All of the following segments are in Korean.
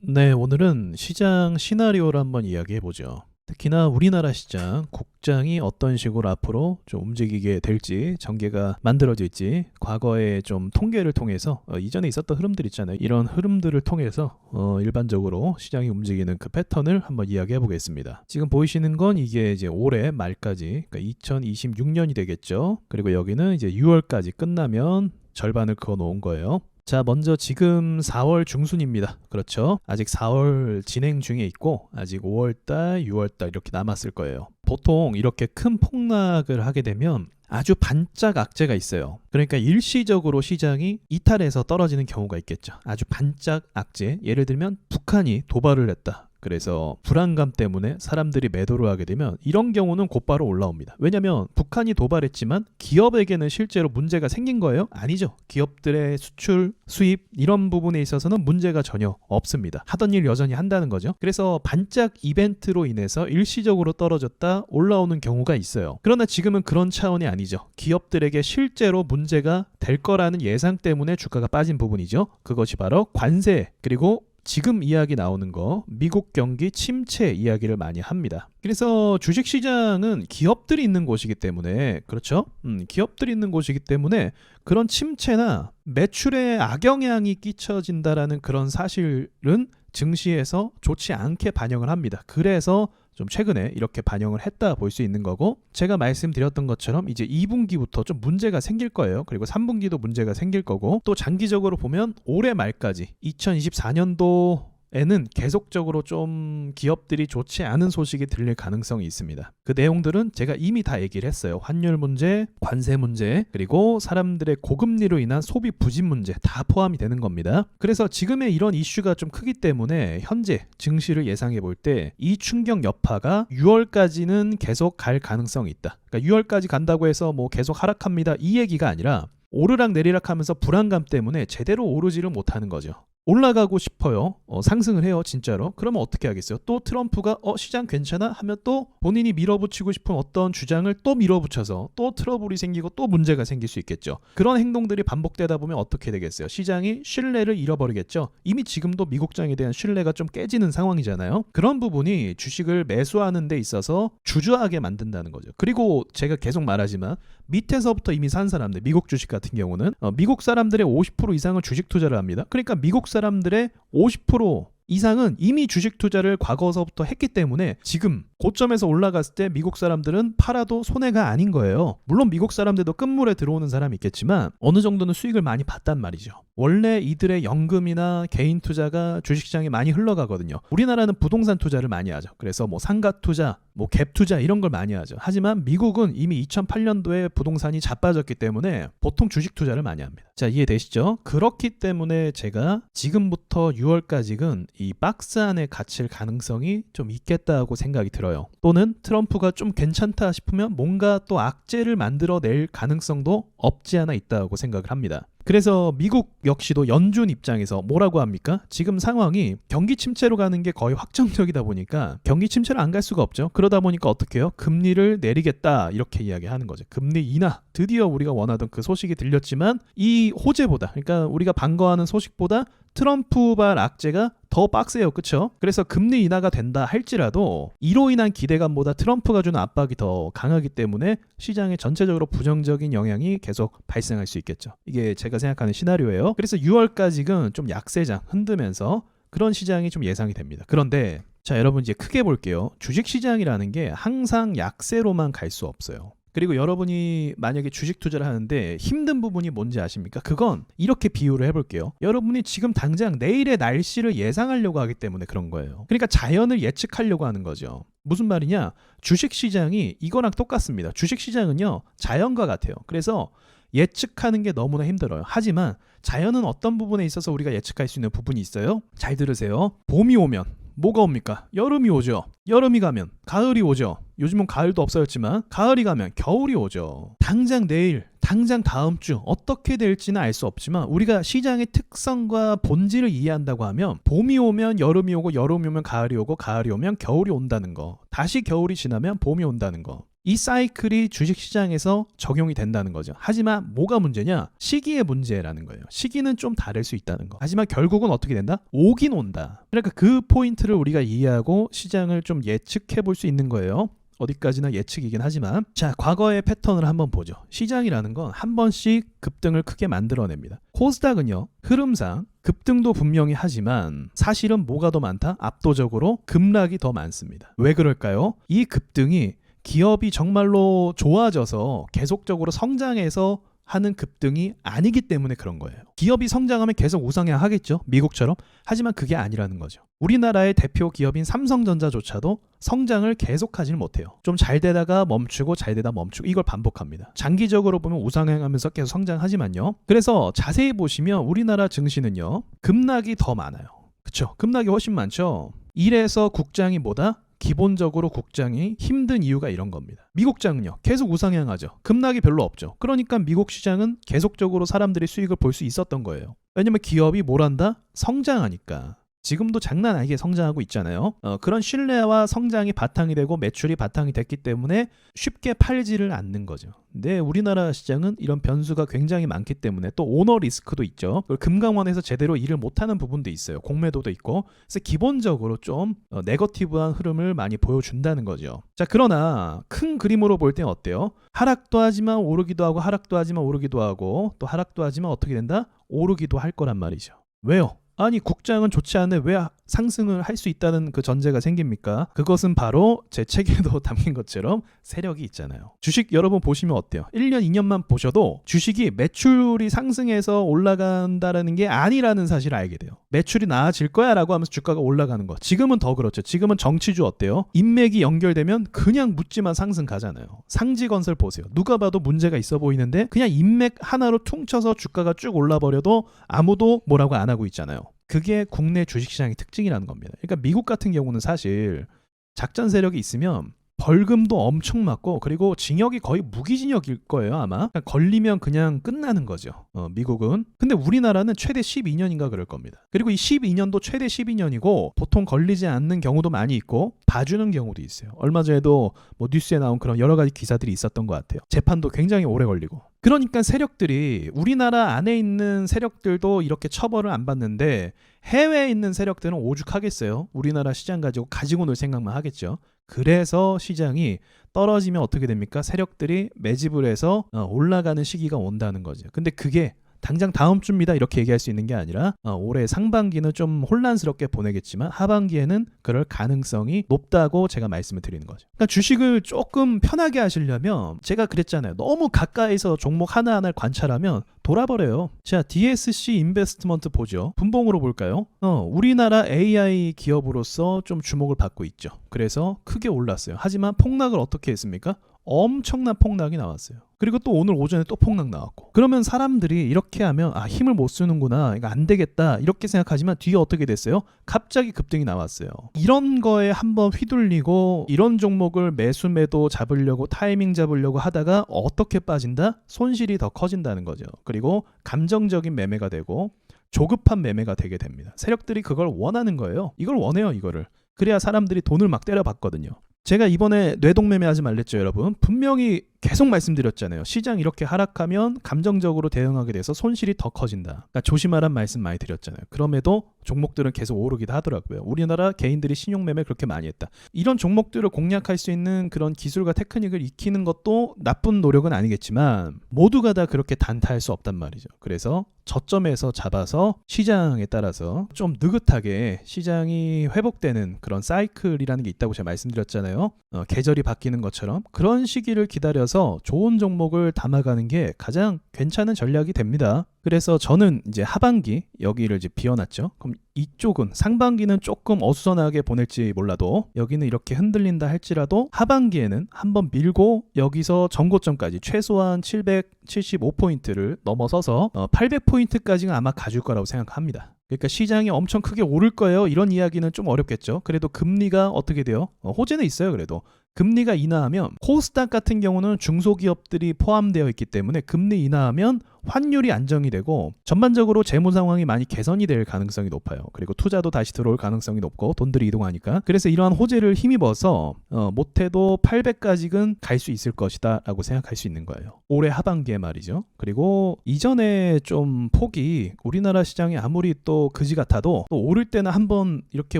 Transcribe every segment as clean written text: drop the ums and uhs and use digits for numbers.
네, 오늘은 시장 시나리오를 한번 이야기해 보죠. 특히나 우리나라 시장, 국장이 어떤 식으로 앞으로 좀 움직이게 될지, 전개가 만들어질지, 과거에 좀 통계를 통해서 이전에 있었던 흐름들 있잖아요. 이런 흐름들을 통해서 일반적으로 시장이 움직이는 그 패턴을 한번 이야기해 보겠습니다. 지금 보이시는 건 이게 이제 올해 말까지, 그러니까 2026년이 되겠죠. 그리고 여기는 이제 6월까지 끝나면 절반을 그어 놓은 거예요. 자, 먼저 지금 4월 중순입니다. 그렇죠? 아직 4월 진행 중에 있고 아직 5월달, 6월달 이렇게 남았을 거예요. 보통 이렇게 큰 폭락을 하게 되면 아주 반짝 악재가 있어요. 그러니까 일시적으로 시장이 이탈해서 떨어지는 경우가 있겠죠. 아주 반짝 악재. 예를 들면 북한이 도발을 했다. 그래서 불안감 때문에 사람들이 매도를 하게 되면 이런 경우는 곧바로 올라옵니다. 왜냐하면 북한이 도발했지만 기업에게는 실제로 문제가 생긴 거예요? 아니죠. 기업들의 수출, 수입 이런 부분에 있어서는 문제가 전혀 없습니다. 하던 일 여전히 한다는 거죠. 그래서 반짝 이벤트로 인해서 일시적으로 떨어졌다 올라오는 경우가 있어요. 그러나 지금은 그런 차원이 아니죠. 기업들에게 실제로 문제가 될 거라는 예상 때문에 주가가 빠진 부분이죠. 그것이 바로 관세 그리고 지금 이야기 나오는 거 미국 경기 침체 이야기를 많이 합니다. 그래서 주식시장은 기업들이 있는 곳이기 때문에 그렇죠? 기업들이 있는 곳이기 때문에 그런 침체나 매출에 악영향이 끼쳐진다라는 그런 사실은 증시에서 좋지 않게 반영을 합니다. 그래서 좀 최근에 이렇게 반영을 했다 볼 수 있는 거고, 제가 말씀드렸던 것처럼 이제 2분기부터 좀 문제가 생길 거예요. 그리고 3분기도 문제가 생길 거고, 또 장기적으로 보면 올해 말까지 2024년도 에는 계속적으로 좀 기업들이 좋지 않은 소식이 들릴 가능성이 있습니다. 그 내용들은 제가 이미 다 얘기를 했어요. 환율 문제, 관세 문제, 그리고 사람들의 고금리로 인한 소비 부진 문제 다 포함이 되는 겁니다. 그래서 지금의 이런 이슈가 좀 크기 때문에 현재 증시를 예상해 볼 때 이 충격 여파가 6월까지는 계속 갈 가능성이 있다. 그러니까 6월까지 간다고 해서 뭐 계속 하락합니다. 이 얘기가 아니라 오르락 내리락 하면서 불안감 때문에 제대로 오르지를 못하는 거죠. 올라가고 싶어요. 상승을 해요. 진짜로. 그러면 어떻게 하겠어요? 또 트럼프가 시장 괜찮아? 하면 또 본인이 밀어붙이고 싶은 어떤 주장을 또 밀어붙여서 또 트러블이 생기고 또 문제가 생길 수 있겠죠. 그런 행동들이 반복되다 보면 어떻게 되겠어요? 시장이 신뢰를 잃어버리겠죠. 이미 지금도 미국장에 대한 신뢰가 좀 깨지는 상황이잖아요. 그런 부분이 주식을 매수하는 데 있어서 주저하게 만든다는 거죠. 그리고 제가 계속 말하지만 밑에서부터 이미 산 사람들, 미국 주식 같은 경우는 미국 사람들의 50% 이상은 주식 투자를 합니다. 그러니까 미국 사람들의 50% 이상은 이미 주식 투자를 과거서부터 했기 때문에 지금 고점에서 올라갔을 때 미국 사람들은 팔아도 손해가 아닌 거예요. 물론 미국 사람들도 끝물에 들어오는 사람이 있겠지만 어느 정도는 수익을 많이 봤단 말이죠. 원래 이들의 연금이나 개인 투자가 주식시장에 많이 흘러가거든요. 우리나라는 부동산 투자를 많이 하죠. 그래서 뭐 상가 투자, 뭐 갭 투자 이런 걸 많이 하죠. 하지만 미국은 이미 2008년도에 부동산이 자빠졌기 때문에 보통 주식 투자를 많이 합니다. 자, 이해되시죠? 그렇기 때문에 제가 지금부터 6월까지는 이 박스 안에 갇힐 가능성이 좀 있겠다고 생각이 들어요. 또는 트럼프가 좀 괜찮다 싶으면 뭔가 또 악재를 만들어낼 가능성도 없지 않아 있다고 생각을 합니다. 그래서 미국 역시도 연준 입장에서 뭐라고 합니까? 지금 상황이 경기 침체로 가는 게 거의 확정적이다 보니까 경기 침체를 안 갈 수가 없죠. 그러다 보니까 어떻게 해요? 금리를 내리겠다 이렇게 이야기하는 거죠. 금리 인하. 드디어 우리가 원하던 그 소식이 들렸지만 이 호재보다, 그러니까 우리가 반가워하는 소식보다 트럼프발 악재가 더 빡세요. 그쵸? 그래서 금리 인하가 된다 할지라도 이로 인한 기대감보다 트럼프가 주는 압박이 더 강하기 때문에 시장에 전체적으로 부정적인 영향이 계속 발생할 수 있겠죠. 이게 제가 생각하는 시나리오예요. 그래서 6월까지는 좀 약세장 흔들면서 그런 시장이 좀 예상이 됩니다. 그런데 자, 여러분 이제 크게 볼게요. 주식시장이라는 게 항상 약세로만 갈 수 없어요. 그리고 여러분이 만약에 주식 투자를 하는데 힘든 부분이 뭔지 아십니까? 그건 이렇게 비유를 해볼게요. 여러분이 지금 당장 내일의 날씨를 예상하려고 하기 때문에 그런 거예요. 그러니까 자연을 예측하려고 하는 거죠. 무슨 말이냐? 주식시장이 이거랑 똑같습니다. 주식시장은요, 자연과 같아요. 그래서 예측하는 게 너무나 힘들어요. 하지만 자연은 어떤 부분에 있어서 우리가 예측할 수 있는 부분이 있어요? 잘 들으세요. 봄이 오면 뭐가 옵니까? 여름이 오죠. 여름이 가면 가을이 오죠. 요즘은 가을도 없어졌지만 가을이 가면 겨울이 오죠. 당장 내일, 당장 다음 주 어떻게 될지는 알 수 없지만 우리가 시장의 특성과 본질을 이해한다고 하면 봄이 오면 여름이 오고 여름이 오면 가을이 오고 가을이 오면 겨울이 온다는 거, 다시 겨울이 지나면 봄이 온다는 거, 이 사이클이 주식시장에서 적용이 된다는 거죠. 하지만 뭐가 문제냐? 시기의 문제라는 거예요. 시기는 좀 다를 수 있다는 거. 하지만 결국은 어떻게 된다? 오긴 온다. 그러니까 그 포인트를 우리가 이해하고 시장을 좀 예측해 볼 수 있는 거예요. 어디까지나 예측이긴 하지만 자, 과거의 패턴을 한번 보죠. 시장이라는 건 한 번씩 급등을 크게 만들어냅니다. 코스닥은요, 흐름상 급등도 분명히 하지만 사실은 뭐가 더 많다? 압도적으로 급락이 더 많습니다. 왜 그럴까요? 이 급등이 기업이 정말로 좋아져서 계속적으로 성장해서 하는 급등이 아니기 때문에 그런 거예요. 기업이 성장하면 계속 우상향하겠죠, 미국처럼. 하지만 그게 아니라는 거죠. 우리나라의 대표 기업인 삼성전자조차도 성장을 계속하지는 못해요. 좀 잘 되다가 멈추고 잘 되다 멈추고 이걸 반복합니다. 장기적으로 보면 우상향하면서 계속 성장하지만요. 그래서 자세히 보시면 우리나라 증시는요, 급락이 더 많아요. 그쵸? 급락이 훨씬 많죠. 이래서 국장이 뭐다? 기본적으로 국장이 힘든 이유가 이런 겁니다. 미국장은요, 계속 우상향하죠. 급락이 별로 없죠. 그러니까 미국 시장은 계속적으로 사람들이 수익을 볼 수 있었던 거예요. 왜냐면 기업이 뭘 한다? 성장하니까. 지금도 장난 아니게 성장하고 있잖아요. 그런 신뢰와 성장이 바탕이 되고 매출이 바탕이 됐기 때문에 쉽게 팔지를 않는 거죠. 근데 우리나라 시장은 이런 변수가 굉장히 많기 때문에 또 오너 리스크도 있죠. 금강원에서 제대로 일을 못하는 부분도 있어요. 공매도도 있고. 그래서 기본적으로 좀 네거티브한 흐름을 많이 보여준다는 거죠. 자, 그러나 큰 그림으로 볼 땐 어때요? 하락도 하지만 오르기도 하고 하락도 하지만 오르기도 하고 또 하락도 하지만 어떻게 된다? 오르기도 할 거란 말이죠. 왜요? 아니, 국장은 좋지 않은데 왜 상승을 할 수 있다는 그 전제가 생깁니까? 그것은 바로 제 책에도 담긴 것처럼 세력이 있잖아요. 주식 여러분 보시면 어때요? 1년, 2년만 보셔도 주식이 매출이 상승해서 올라간다는 게 아니라는 사실을 알게 돼요. 매출이 나아질 거야 라고 하면서 주가가 올라가는 거. 지금은 더 그렇죠. 지금은 정치주 어때요? 인맥이 연결되면 그냥 묻지만 상승 가잖아요. 상지건설 보세요. 누가 봐도 문제가 있어 보이는데 그냥 인맥 하나로 퉁쳐서 주가가 쭉 올라버려도 아무도 뭐라고 안 하고 있잖아요. 그게 국내 주식시장의 특징이라는 겁니다. 그러니까 미국 같은 경우는 사실 작전 세력이 있으면 벌금도 엄청 맞고 그리고 징역이 거의 무기징역일 거예요, 아마. 그러니까 걸리면 그냥 끝나는 거죠, 미국은. 근데 우리나라는 최대 12년인가 그럴 겁니다. 그리고 이 12년도 최대 12년이고 보통 걸리지 않는 경우도 많이 있고 봐주는 경우도 있어요. 얼마 전에도 뭐 뉴스에 나온 그런 여러 가지 기사들이 있었던 것 같아요. 재판도 굉장히 오래 걸리고. 그러니까 세력들이 우리나라 안에 있는 세력들도 이렇게 처벌을 안 받는데 해외에 있는 세력들은 오죽하겠어요. 우리나라 시장 가지고 놀 생각만 하겠죠. 그래서 시장이 떨어지면 어떻게 됩니까? 세력들이 매집을 해서 올라가는 시기가 온다는 거죠. 근데 그게 당장 다음 주입니다 이렇게 얘기할 수 있는 게 아니라 올해 상반기는 좀 혼란스럽게 보내겠지만 하반기에는 그럴 가능성이 높다고 제가 말씀을 드리는 거죠. 그러니까 주식을 조금 편하게 하시려면 제가 그랬잖아요. 너무 가까이서 종목 하나하나를 관찰하면 돌아버려요. 자, DSC 인베스트먼트 보죠. 분봉으로 볼까요? 우리나라 AI 기업으로서 좀 주목을 받고 있죠. 그래서 크게 올랐어요. 하지만 폭락을 어떻게 했습니까? 엄청난 폭락이 나왔어요. 그리고 또 오늘 오전에 또 폭락 나왔고. 그러면 사람들이 이렇게 하면 힘을 못 쓰는구나, 이거 안 되겠다 이렇게 생각하지만 뒤에 어떻게 됐어요? 갑자기 급등이 나왔어요. 이런 거에 한번 휘둘리고 이런 종목을 매수 매도 잡으려고 타이밍 잡으려고 하다가 어떻게 빠진다? 손실이 더 커진다는 거죠. 그리고 감정적인 매매가 되고 조급한 매매가 되게 됩니다. 세력들이 그걸 원하는 거예요. 이걸 원해요, 이거를. 그래야 사람들이 돈을 막 때려봤거든요. 제가 이번에 뇌동매매하지 말랬죠, 여러분. 분명히 계속 말씀드렸잖아요. 시장 이렇게 하락하면 감정적으로 대응하게 돼서 손실이 더 커진다. 그러니까 조심하란 말씀 많이 드렸잖아요. 그럼에도 종목들은 계속 오르기도 하더라고요. 우리나라 개인들이 신용매매 그렇게 많이 했다. 이런 종목들을 공략할 수 있는 그런 기술과 테크닉을 익히는 것도 나쁜 노력은 아니겠지만 모두가 다 그렇게 단타할 수 없단 말이죠. 그래서 저점에서 잡아서 시장에 따라서 좀 느긋하게 시장이 회복되는 그런 사이클이라는 게 있다고 제가 말씀드렸잖아요. 계절이 바뀌는 것처럼 그런 시기를 기다려서 좋은 종목을 담아가는 게 가장 괜찮은 전략이 됩니다. 그래서 저는 이제 하반기 여기를 이제 비워놨죠. 그럼 이쪽은 상반기는 조금 어수선하게 보낼지 몰라도 여기는 이렇게 흔들린다 할지라도 하반기에는 한번 밀고 여기서 전고점까지 최소한 775포인트를 넘어서서 800포인트까지는 아마 가줄 거라고 생각합니다. 그러니까 시장이 엄청 크게 오를 거예요. 이런 이야기는 좀 어렵겠죠. 그래도 금리가 어떻게 돼요? 호재는 있어요. 그래도 금리가 인하하면 코스닥 같은 경우는 중소기업들이 포함되어 있기 때문에 금리 인하하면 환율이 안정이 되고 전반적으로 재무 상황이 많이 개선이 될 가능성이 높아요. 그리고 투자도 다시 들어올 가능성이 높고 돈들이 이동하니까. 그래서 이러한 호재를 힘입어서 못해도 800까지는 갈 수 있을 것이다 라고 생각할 수 있는 거예요. 올해 하반기에 말이죠. 그리고 이전에 좀 폭이 우리나라 시장이 아무리 또 그지 같아도 또 오를 때는 한번 이렇게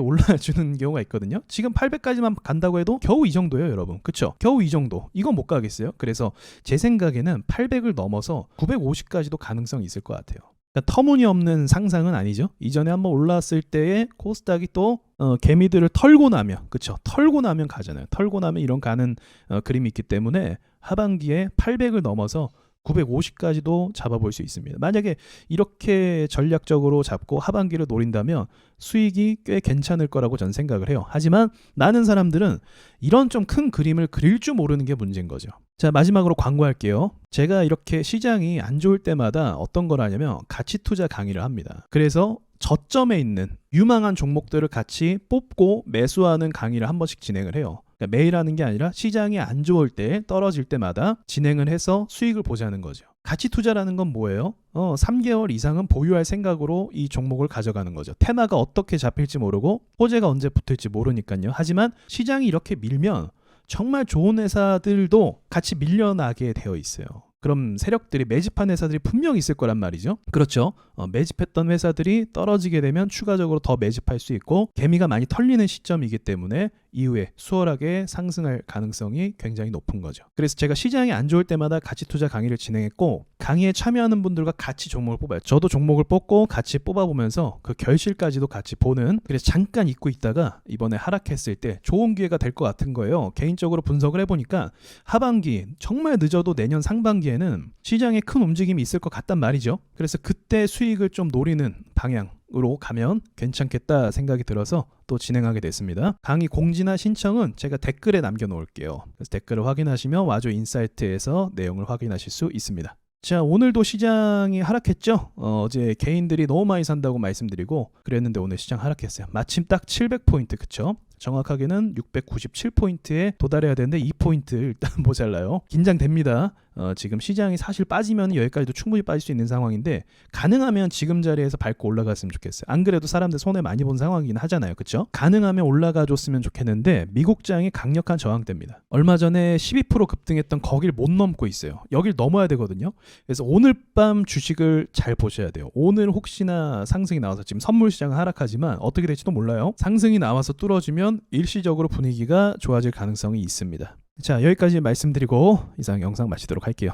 올라주는 경우가 있거든요. 지금 800까지만 간다고 해도 겨우 이 정도예요, 여러분. 그쵸? 겨우 이 정도. 이건 못 가겠어요. 그래서 제 생각에는 800을 넘어서 950까지도 가능성이 있을 것 같아요. 그러니까 터무니없는 상상은 아니죠. 이전에 한번 올라왔을 때에 코스닥이 또 개미들을 털고 나면, 그쵸? 털고 나면 가잖아요. 털고 나면 이런 가는 그림이 있기 때문에 하반기에 800을 넘어서 950까지도 잡아볼 수 있습니다. 만약에 이렇게 전략적으로 잡고 하반기를 노린다면 수익이 꽤 괜찮을 거라고 전 생각을 해요. 하지만 많은 사람들은 이런 좀 큰 그림을 그릴 줄 모르는 게 문제인 거죠. 자, 마지막으로 광고할게요. 제가 이렇게 시장이 안 좋을 때마다 어떤 걸 하냐면 가치 투자 강의를 합니다. 그래서 저점에 있는 유망한 종목들을 같이 뽑고 매수하는 강의를 한 번씩 진행을 해요. 그러니까 매일 하는 게 아니라 시장이 안 좋을 때, 떨어질 때마다 진행을 해서 수익을 보자는 거죠. 가치 투자라는 건 뭐예요? 3개월 이상은 보유할 생각으로 이 종목을 가져가는 거죠. 테마가 어떻게 잡힐지 모르고 호재가 언제 붙을지 모르니까요. 하지만 시장이 이렇게 밀면 정말 좋은 회사들도 같이 밀려나게 되어 있어요. 그럼 세력들이 매집한 회사들이 분명히 있을 거란 말이죠. 그렇죠. 매집했던 회사들이 떨어지게 되면 추가적으로 더 매집할 수 있고 개미가 많이 털리는 시점이기 때문에 이후에 수월하게 상승할 가능성이 굉장히 높은 거죠. 그래서 제가 시장이 안 좋을 때마다 가치 투자 강의를 진행했고 강의에 참여하는 분들과 같이 종목을 뽑아요. 저도 종목을 뽑고 같이 뽑아보면서 그 결실까지도 같이 보는, 그래서 잠깐 잊고 있다가 이번에 하락했을 때 좋은 기회가 될 것 같은 거예요. 개인적으로 분석을 해보니까 하반기, 정말 늦어도 내년 상반기에는 시장에 큰 움직임이 있을 것 같단 말이죠. 그래서 그때 수익을 좀 노리는 방향으로 가면 괜찮겠다 생각이 들어서 또 진행하게 됐습니다. 강의 공지나 신청은 제가 댓글에 남겨놓을게요. 그래서 댓글을 확인하시면 와조 인사이트에서 내용을 확인하실 수 있습니다. 자, 오늘도 시장이 하락했죠. 어제 개인들이 너무 많이 산다고 말씀드리고 그랬는데 오늘 시장 하락했어요. 마침 딱 700포인트, 그쵸? 정확하게는 697포인트에 도달해야 되는데 2포인트 일단 모자라요. 긴장됩니다. 지금 시장이 사실 빠지면 여기까지도 충분히 빠질 수 있는 상황인데 가능하면 지금 자리에서 밟고 올라갔으면 좋겠어요. 안 그래도 사람들 손해 많이 본 상황이긴 하잖아요. 그렇죠? 가능하면 올라가 줬으면 좋겠는데 미국장이 강력한 저항대입니다. 얼마 전에 12% 급등했던 거길 못 넘고 있어요. 여길 넘어야 되거든요. 그래서 오늘 밤 주식을 잘 보셔야 돼요. 오늘 혹시나 상승이 나와서 지금 선물 시장은 하락하지만 어떻게 될지도 몰라요. 상승이 나와서 뚫어지면 일시적으로 분위기가 좋아질 가능성이 있습니다. 자, 여기까지 말씀드리고 이상 영상 마치도록 할게요.